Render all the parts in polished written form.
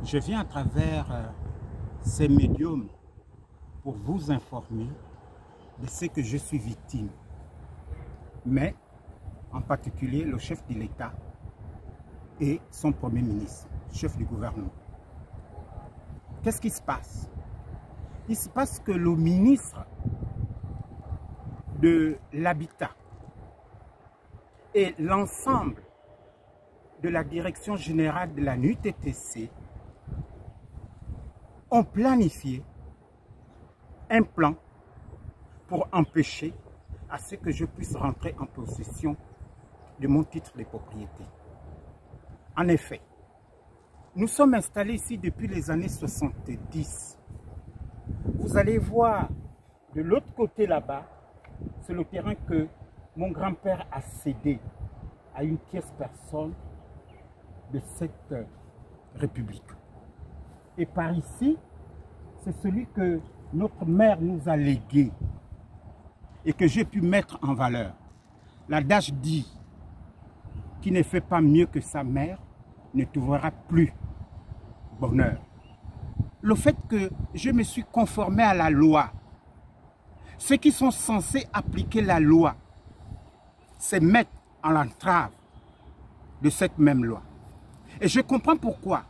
Je viens à travers ces médiums pour vous informer de ce que je suis victime. Mais, en particulier, le chef de l'État et son Premier ministre, chef du gouvernement. Qu'est-ce qui se passe? Il se passe que le ministre de l'Habitat et l'ensemble de la direction générale de la NUTTC ont planifié un plan pour empêcher à ce que je puisse rentrer en possession de mon titre de propriété. En effet, nous sommes installés ici depuis les années 70. Vous allez voir de l'autre côté là-bas, c'est le terrain que mon grand-père a cédé à une tierce personne de cette République. Et par ici, c'est celui que notre mère nous a légué et que j'ai pu mettre en valeur. L'adage dit qui ne fait pas mieux que sa mère ne trouvera plus bonheur. Le fait que je me suis conformé à la loi, ceux qui sont censés appliquer la loi, c'est mettre en l'entrave de cette même loi. Et je comprends pourquoi,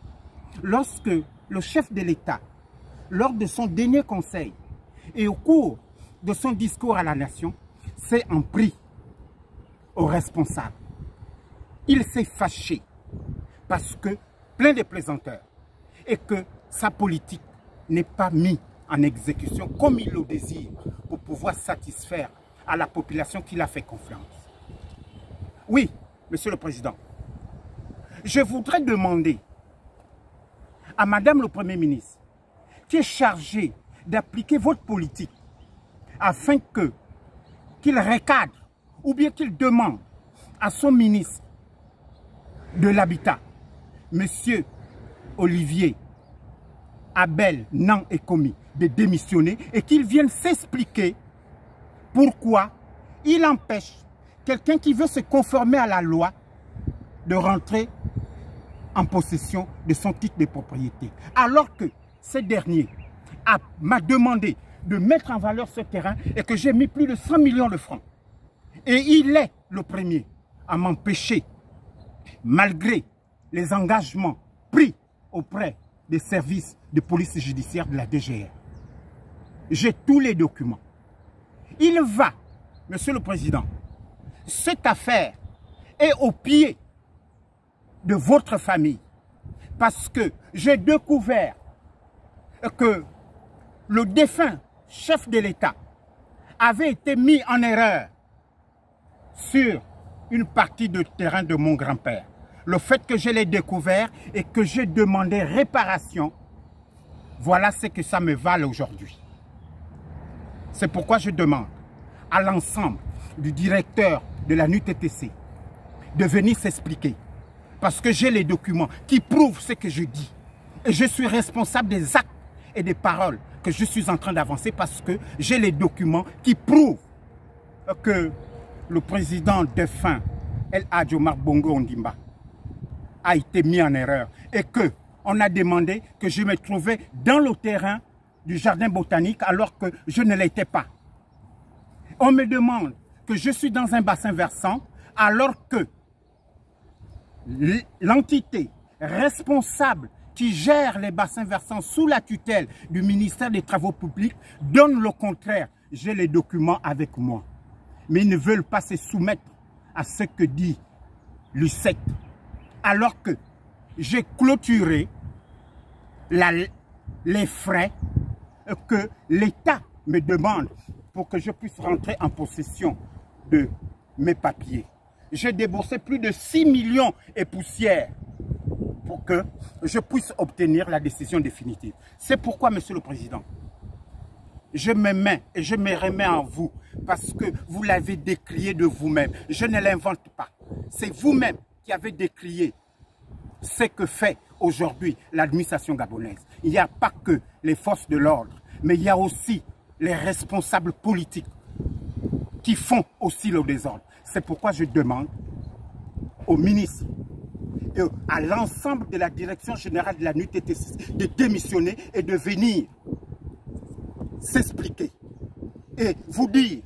lorsque le chef de l'État, lors de son dernier conseil et au cours de son discours à la nation, s'est en pris aux responsables. Il s'est fâché parce que plein de plaisanteurs et que sa politique n'est pas mise en exécution comme il le désire pour pouvoir satisfaire à la population qui l'a fait confiance. Oui, Monsieur le Président, je voudrais demander à Madame le Premier ministre, qui est chargée d'appliquer votre politique, afin qu'il recadre ou bien qu'il demande à son ministre de l'Habitat, Monsieur Olivier Abel Nan Ekomi, de démissionner et qu'il vienne s'expliquer pourquoi il empêche quelqu'un qui veut se conformer à la loi de rentrer en possession de son titre de propriété. Alors que ce dernier m'a demandé de mettre en valeur ce terrain et que j'ai mis plus de 100 millions de francs. Et il est le premier à m'empêcher, malgré les engagements pris auprès des services de police judiciaire de la DGR. J'ai tous les documents. Il va, Monsieur le Président, cette affaire est au pied de votre famille parce que j'ai découvert que le défunt chef de l'État avait été mis en erreur sur une partie de terrain de mon grand-père. Le fait que je l'ai découvert et que j'ai demandé réparation, voilà ce que ça me vale aujourd'hui. C'est pourquoi je demande à l'ensemble du directeur de la NUTTC de venir s'expliquer. Parce que j'ai les documents qui prouvent ce que je dis. Et je suis responsable des actes et des paroles que je suis en train d'avancer parce que j'ai les documents qui prouvent que le président défunt El Hadji Omar Bongo Ondimba a été mis en erreur et qu'on a demandé que je me trouvais dans le terrain du jardin botanique alors que je ne l'étais pas. On me demande que je suis dans un bassin versant alors que l'entité responsable qui gère les bassins versants sous la tutelle du ministère des Travaux publics donne le contraire. J'ai les documents avec moi. Mais ils ne veulent pas se soumettre à ce que dit l'UCET. Alors que j'ai clôturé les frais que l'État me demande pour que je puisse rentrer en possession de mes papiers. J'ai déboursé plus de 6 millions et poussières pour que je puisse obtenir la décision définitive. C'est pourquoi, Monsieur le Président, je me mets et je me remets en vous parce que vous l'avez décrié de vous-même. Je ne l'invente pas. C'est vous-même qui avez décrié ce que fait aujourd'hui l'administration gabonaise. Il n'y a pas que les forces de l'ordre, mais il y a aussi les responsables politiques qui font aussi le désordre. C'est pourquoi je demande au ministre et à l'ensemble de la direction générale de la NUTTC de démissionner et de venir s'expliquer et vous dire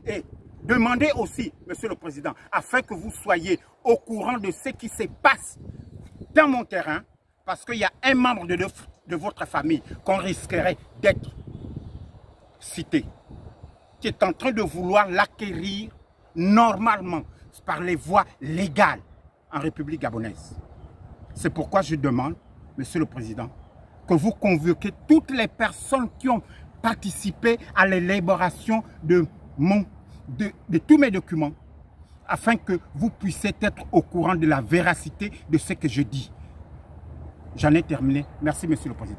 et demander aussi, Monsieur le Président, afin que vous soyez au courant de ce qui se passe dans mon terrain, parce qu'il y a un membre de votre famille qu'on risquerait d'être cité, qui est en train de vouloir l'acquérir normalement par les voies légales en République gabonaise. C'est pourquoi je demande, Monsieur le Président, que vous convoquiez toutes les personnes qui ont participé à l'élaboration de tous mes documents, afin que vous puissiez être au courant de la véracité de ce que je dis. J'en ai terminé. Merci, Monsieur le Président.